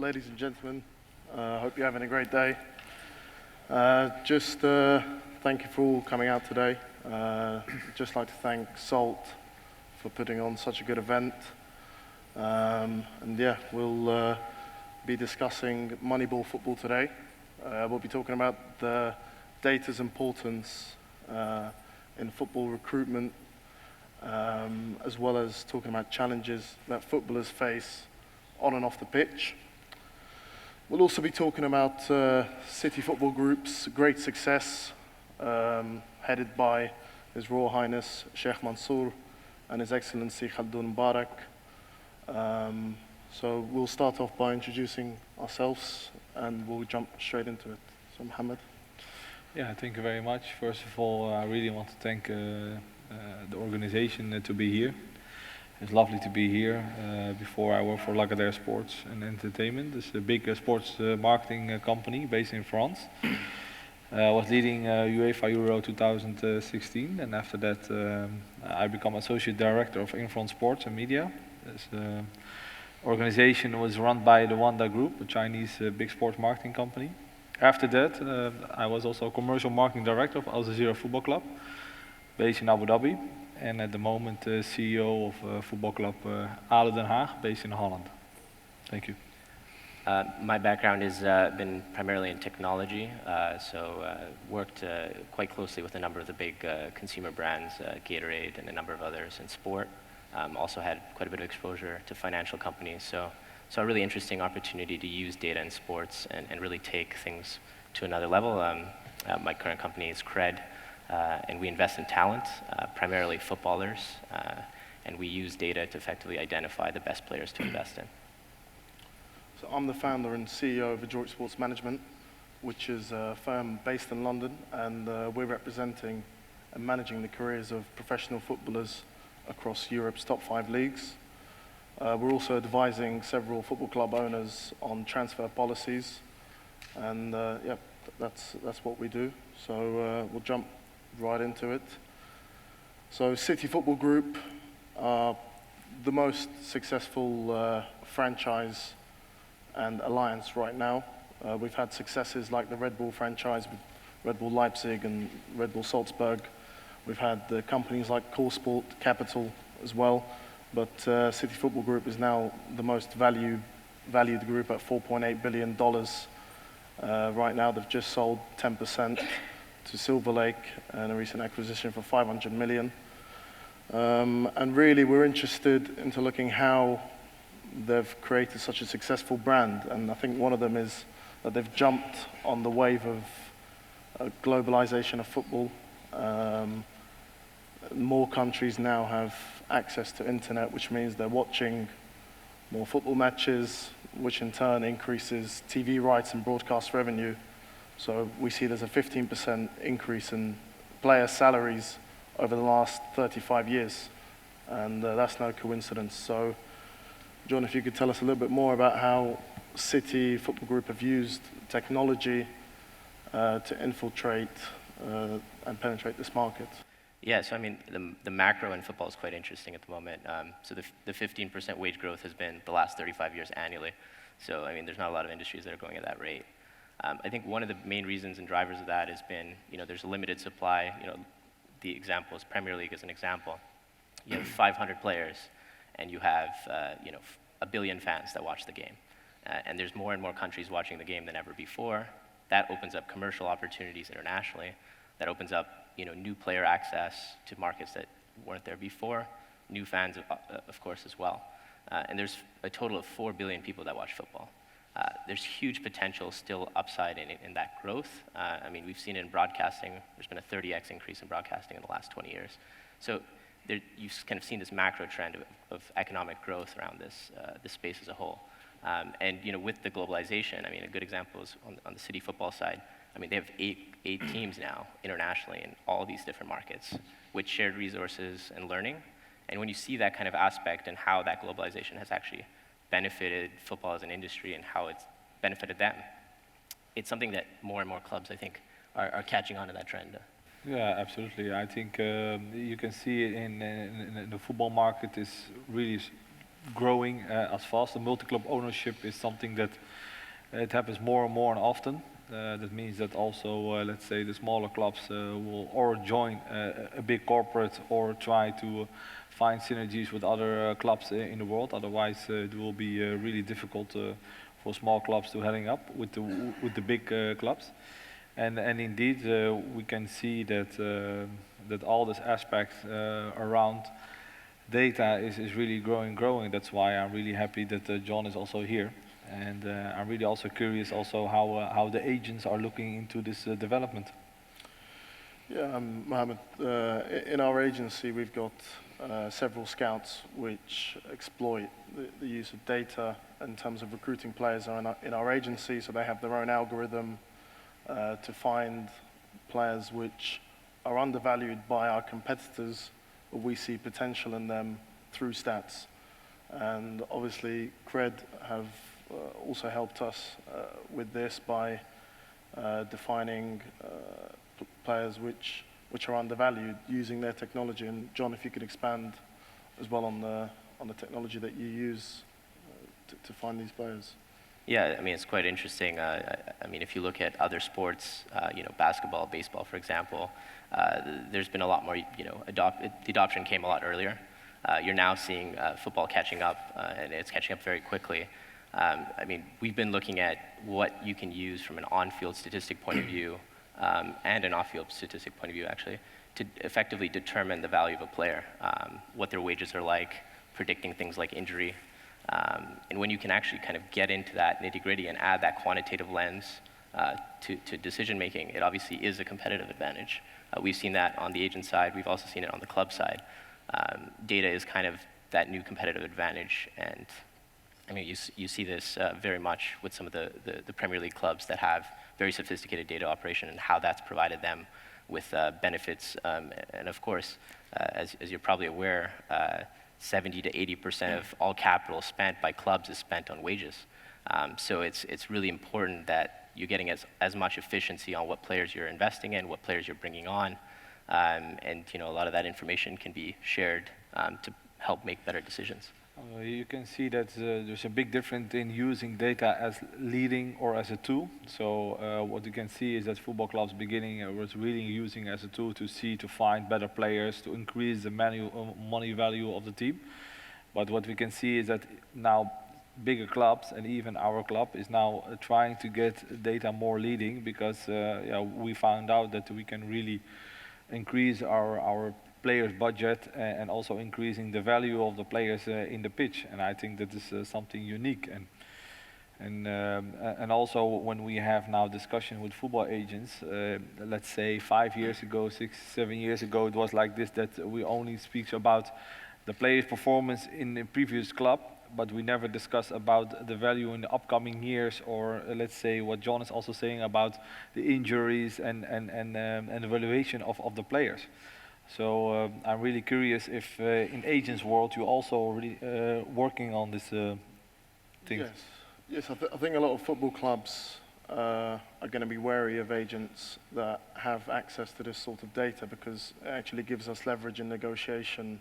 ladies and gentlemen. I hope you're having a great day. Thank you for all coming out today. Just like to thank SALT for putting on such a good event. We'll be discussing Moneyball football today. We'll be talking about the data's importance in football recruitment, as well as talking about challenges that footballers face on and off the pitch. We'll also be talking about City Football Group's great success, headed by His Royal Highness Sheikh Mansour and His Excellency Khaldoon Mubarak. So we'll start off by introducing ourselves and we'll jump straight into it. So Mohammed. Yeah, thank you very much. First of all, I really want to thank the organization to be here. It's lovely to be here. Before I worked for Lagardère Sports and Entertainment. It's a big sports marketing company based in France. I was leading UEFA Euro 2016, and after that I became Associate Director of Infront Sports and Media. This organization was run by the Wanda Group, a Chinese big sports marketing company. After that, I was also Commercial Marketing Director of Al Jazeera Football Club, based in Abu Dhabi. And at the moment, CEO of football club ADO Den Haag, based in Holland. Thank you. My background has been primarily in technology, worked quite closely with a number of the big consumer brands, Gatorade and a number of others in sport. Also had quite a bit of exposure to financial companies, so a really interesting opportunity to use data in sports and really take things to another level. My current company is Cred. And we invest in talent, primarily footballers, and we use data to effectively identify the best players to invest in. So I'm the founder and CEO of Adroit Sports Management, which is a firm based in London, and we're representing and managing the careers of professional footballers across Europe's top 5 leagues. We're also advising several football club owners on transfer policies, and that's what we do. So we'll jump right into it. So City Football Group are the most successful franchise and alliance right now. We've had successes like the Red Bull franchise with Red Bull Leipzig and Red Bull Salzburg. We've had the companies like Coresport, Capital as well, but City Football Group is now the most valued group at $4.8 billion. Right now they've just sold 10% to Silver Lake and a recent acquisition for 500 million. And really we're interested into looking how they've created such a successful brand. And I think one of them is that they've jumped on the wave of globalization of football. More countries now have access to internet, which means they're watching more football matches, which in turn increases TV rights and broadcast revenue. So we see there's a 15% increase in player salaries over the last 35 years, and that's no coincidence. So, John, if you could tell us a little bit more about how City Football Group have used technology to infiltrate and penetrate this market. Yeah, so I mean, the macro in football is quite interesting at the moment. So the 15% wage growth has been the last 35 years annually. So I mean, there's not a lot of industries that are going at that rate. I think one of the main reasons and drivers of that has been, there's a limited supply. The example is Premier League as an example. You have 500 players, and you have, 1 billion fans that watch the game. And there's more and more countries watching the game than ever before. That opens up commercial opportunities internationally. That opens up, new player access to markets that weren't there before. New fans, of course, as well. And there's a total of 4 billion people that watch football. There's huge potential still upside in that growth. I mean, we've seen it in broadcasting. There's been a 30x increase in broadcasting in the last 20 years. So you've kind of seen this macro trend of economic growth around this space as a whole. And with the globalization, I mean, a good example is on the City football side. I mean, they have eight teams now internationally in all these different markets with shared resources and learning. And when you see that kind of aspect and how that globalization has actually benefited football as an industry and how it's benefited them, it's something that more and more clubs, I think, are catching on to that trend. Yeah, absolutely. I think you can see it in the football market is really growing as fast. The multi-club ownership is something that It happens more and more and often. That means that also, let's say, the smaller clubs will or join a big corporate or try to find synergies with other clubs in the world. Otherwise, it will be really difficult for small clubs to heading up with the big clubs. And indeed, we can see that all this aspect around data is really growing. That's why I'm really happy that John is also here. And I'm really also curious also how the agents are looking into this development. Yeah, Mohammed, in our agency we've got several scouts which exploit the use of data in terms of recruiting players in our agency, so they have their own algorithm to find players which are undervalued by our competitors, but we see potential in them through stats. And obviously Cred have also helped us with this by defining players which are undervalued using their technology. And John, if you could expand as well on the technology that you use to find these players. Yeah, I mean, it's quite interesting. I mean, if you look at other sports, basketball, baseball, for example, there's been a lot more, the adoption came a lot earlier. You're now seeing football catching up, and it's catching up very quickly. I mean, we've been looking at what you can use from an on-field statistic point of view and an off-field statistic point of view, actually, to effectively determine the value of a player, what their wages are like, predicting things like injury. And when you can actually kind of get into that nitty-gritty and add that quantitative lens to decision-making, it obviously is a competitive advantage. We've seen that on the agent side. We've also seen it on the club side. Data is kind of that new competitive advantage, and I mean, you see this very much with some of the Premier League clubs that have very sophisticated data operation and how that's provided them with benefits. And of course, as you're probably aware, 70 to 80% of all capital spent by clubs is spent on wages. So it's really important that you're getting as much efficiency on what players you're investing in, what players you're bringing on, and a lot of that information can be shared to help make better decisions. You can see that there's a big difference in using data as leading or as a tool. So what you can see is that football clubs beginning was really using as a tool to find better players, to increase the money value of the team. But what we can see is that now bigger clubs and even our club is now trying to get data more leading, because we found out that we can really increase our players' budget and also increasing the value of the players in the pitch. And I think that is something unique. And also when we have now discussion with football agents, let's say 5 years ago, 6, 7 years ago, it was like this, that we only speak about the player's performance in the previous club, but we never discuss about the value in the upcoming years, or let's say what John is also saying about the injuries and evaluation of the players. So I'm really curious if in agents' world you're also really working on this thing. Yes. I think a lot of football clubs are going to be wary of agents that have access to this sort of data, because it actually gives us leverage in negotiation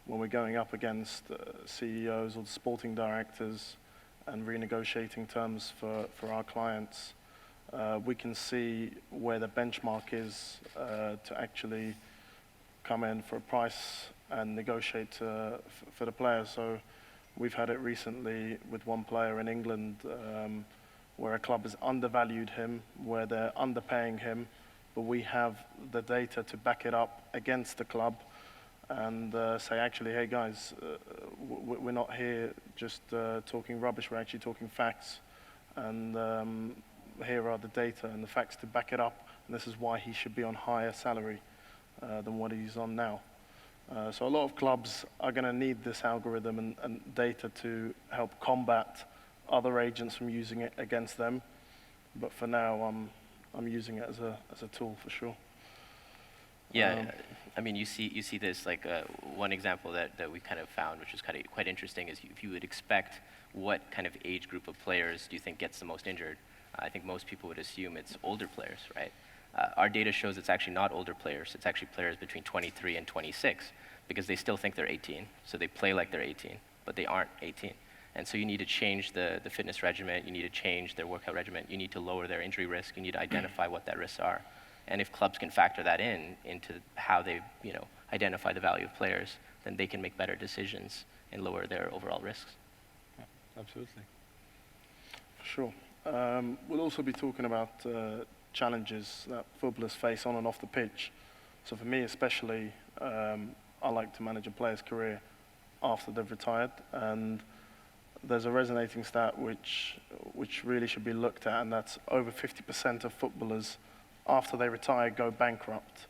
when we're going up against CEOs or sporting directors and renegotiating terms for our clients. We can see where the benchmark is to actually come in for a price and negotiate for the player. So we've had it recently with one player in England where a club has undervalued him, where they're underpaying him, but we have the data to back it up against the club and say, actually, hey guys, we're not here just talking rubbish, we're actually talking facts, and here are the data and the facts to back it up, and this is why he should be on higher salary than what he's on now. So a lot of clubs are going to need this algorithm and data to help combat other agents from using it against them. But for now, I'm using it as a tool for sure. Yeah, I mean, you see this, like one example that we kind of found, which is kind of quite interesting, is if you would expect what kind of age group of players do you think gets the most injured? I think most people would assume it's older players, right? Our data shows it's actually not older players. It's actually players between 23 and 26, because they still think they're 18. So they play like they're 18, but they aren't 18. And so you need to change the fitness regimen, you need to change their workout regimen, you need to lower their injury risk, you need to identify what that risks are. And if clubs can factor that into how they identify the value of players, then they can make better decisions and lower their overall risks. Yeah, absolutely. For sure. We'll also be talking about challenges that footballers face on and off the pitch. So for me especially, I like to manage a player's career after they've retired, and there's a resonating stat which really should be looked at, and that's over 50% of footballers after they retire go bankrupt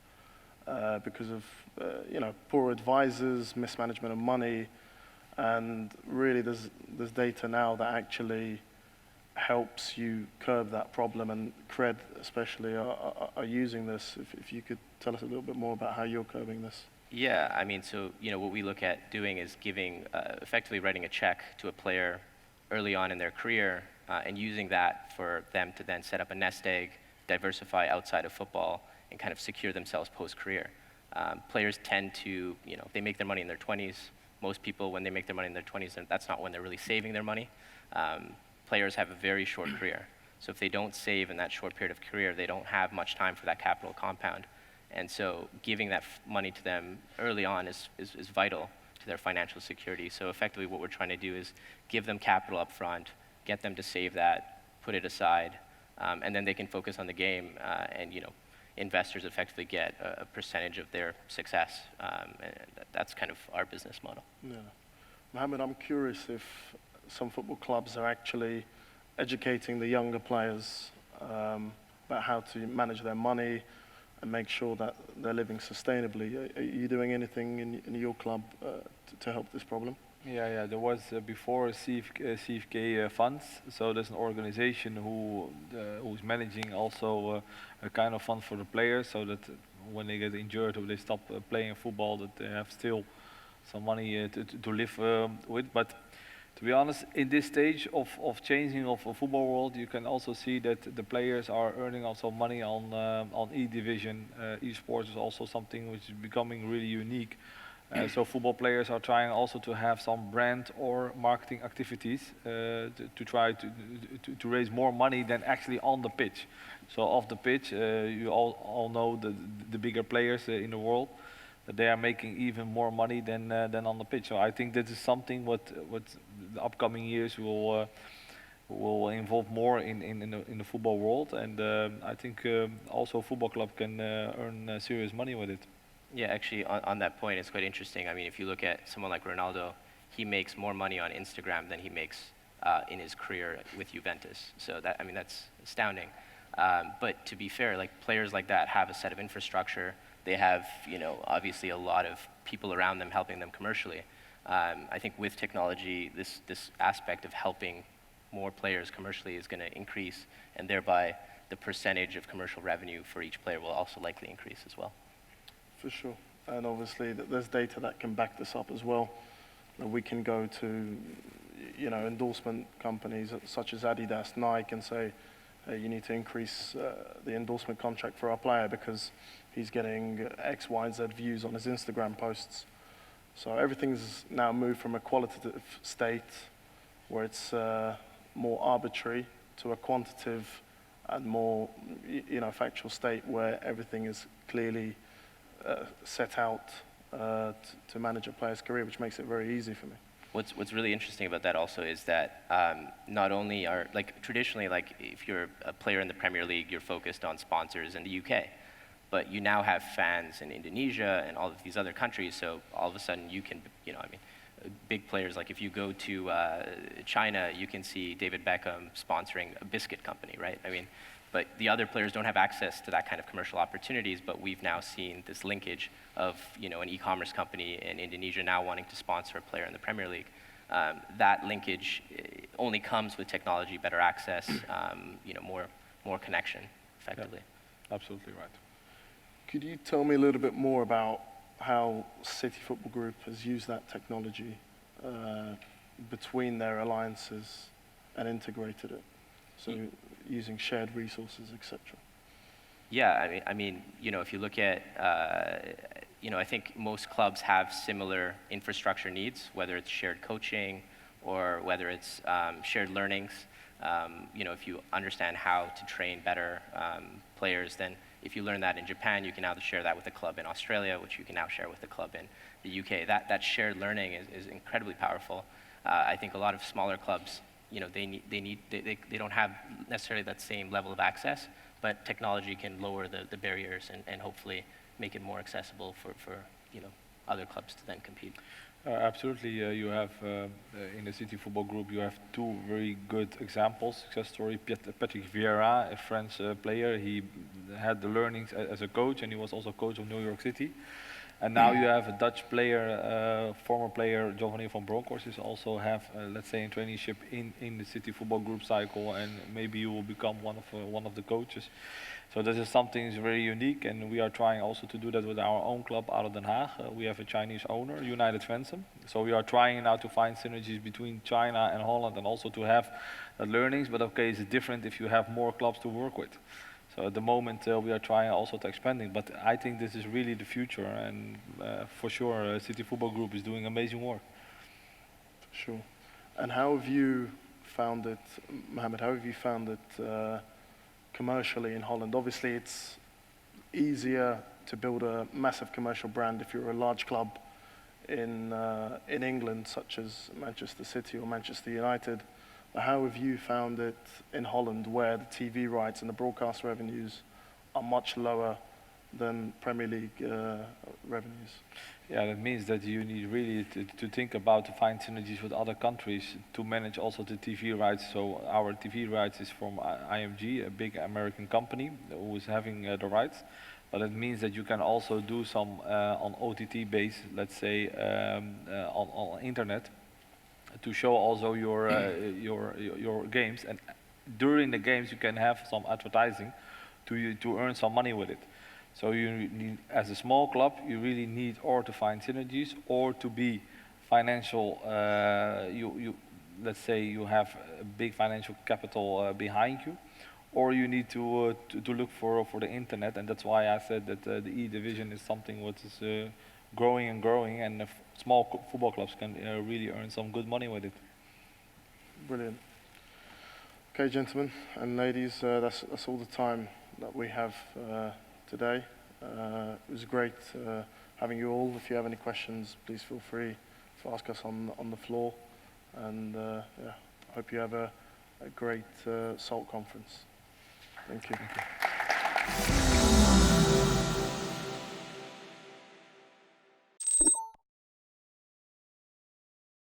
because of poor advisors, mismanagement of money, and really there's data now that actually helps you curb that problem, and Cred especially are using this. If you could tell us a little bit more about how you're curbing this. Yeah, I mean, so what we look at doing is giving, effectively writing a check to a player early on in their career, and using that for them to then set up a nest egg, diversify outside of football, and kind of secure themselves post-career. Players tend to, they make their money in their 20s. Most people, when they make their money in their 20s, that's not when they're really saving their money. Players have a very short career. So if they don't save in that short period of career, they don't have much time for that capital compound. And so giving that money to them early on is vital to their financial security. So effectively what we're trying to do is give them capital up front, get them to save that, put it aside, and then they can focus on the game, and investors effectively get a percentage of their success. And that's kind of our business model. Yeah. Mohammed, I'm curious if some football clubs are actually educating the younger players about how to manage their money and make sure that they're living sustainably. Are you doing anything in your club to help this problem? Yeah. There was before CFK funds. So there's an organization who's managing also a kind of fund for the players, so that when they get injured or they stop playing football, that they have still some money to live with. But to be honest, in this stage of changing of a football world, you can also see that the players are earning also money on e-division. E-sports is also something which is becoming really unique. So football players are trying also to have some brand or marketing activities to try to raise more money than actually on the pitch. So off the pitch, you all know the bigger players in the world, that they are making even more money than on the pitch. So I think this is something what the upcoming years will involve more in the football world, and I think also a football club can earn serious money with it. Yeah, actually, on that point, it's quite interesting. I mean, if you look at someone like Ronaldo, he makes more money on Instagram than he makes in his career with Juventus. So that's astounding. But to be fair, like players like that have a set of infrastructure. They have, obviously a lot of people around them helping them commercially. I think with technology, this aspect of helping more players commercially is going to increase, and thereby the percentage of commercial revenue for each player will also likely increase as well. For sure. And obviously there's data that can back this up as well. We can go to, endorsement companies such as Adidas, Nike, and say, hey, you need to increase the endorsement contract for our player because he's getting X, Y, and Z views on his Instagram posts. So everything's now moved from a qualitative state where it's more arbitrary to a quantitative and more, factual state where everything is clearly set out to manage a player's career, which makes it very easy for me. What's really interesting about that also is that not only are, traditionally, if you're a player in the Premier League, you're focused on sponsors in the UK. But you now have fans in Indonesia and all of these other countries, so all of a sudden you can, big players, like if you go to China, you can see David Beckham sponsoring a biscuit company, right? But the other players don't have access to that kind of commercial opportunities, but we've now seen this linkage of, an e-commerce company in Indonesia now wanting to sponsor a player in the Premier League. That linkage only comes with technology, better access, more connection, effectively. Yeah, absolutely right. Could you tell me a little bit more about how City Football Group has used that technology between their alliances and integrated it? So using shared resources, etc. Yeah, if you look at, I think most clubs have similar infrastructure needs, whether it's shared coaching or whether it's shared learnings. If you understand how to train better players, then if you learn that in Japan, you can now share that with a club in Australia, which you can now share with a club in the UK. That shared learning is incredibly powerful. I think a lot of smaller clubs, they don't have necessarily that same level of access, but technology can lower the barriers and hopefully make it more accessible for other clubs to then compete. Absolutely, you have in the City Football Group you have two very good examples. Success story: Patrick Vieira, a French player. He had the learnings as a coach, and he was also coach of New York City. And now you have a Dutch player, former player Giovanni van Bronckhorst, is also have, let's say, a traineeship in the City Football Group cycle, and maybe you will become one of the coaches. So this is something is very unique, and we are trying also to do that with our own club out of Den Haag. We have a Chinese owner, United Fencing. So we are trying now to find synergies between China and Holland, and also to have learnings. But okay, it's different if you have more clubs to work with. So at the moment we are trying also to expanding, but I think this is really the future, and for sure City Football Group is doing amazing work. Sure. And how have you found it, Mohammed, how have you found it commercially in Holland? Obviously it's easier to build a massive commercial brand if you're a large club in England, such as Manchester City or Manchester United. How have you found it in Holland, where the TV rights and the broadcast revenues are much lower than Premier League revenues? Yeah, that means that you need really to think about to find synergies with other countries to manage also the TV rights. So our TV rights is from IMG, a big American company who is having the rights. But it means that you can also do some on OTT base, let's say on internet, to show also your games, and during the games you can have some advertising to earn some money with it. So you need, as a small club, you really need or to find synergies or to be financial. Let's say you have a big financial capital behind you, or you need to look for the internet, and that's why I said that the E division is something what is growing and growing, and small football clubs can really earn some good money with it. Brilliant. Okay, gentlemen and ladies, that's all the time that we have today. It was great having you all. If you have any questions, please feel free to ask us on the floor. And yeah, I hope you have a great SALT conference. Thank you. Thank you.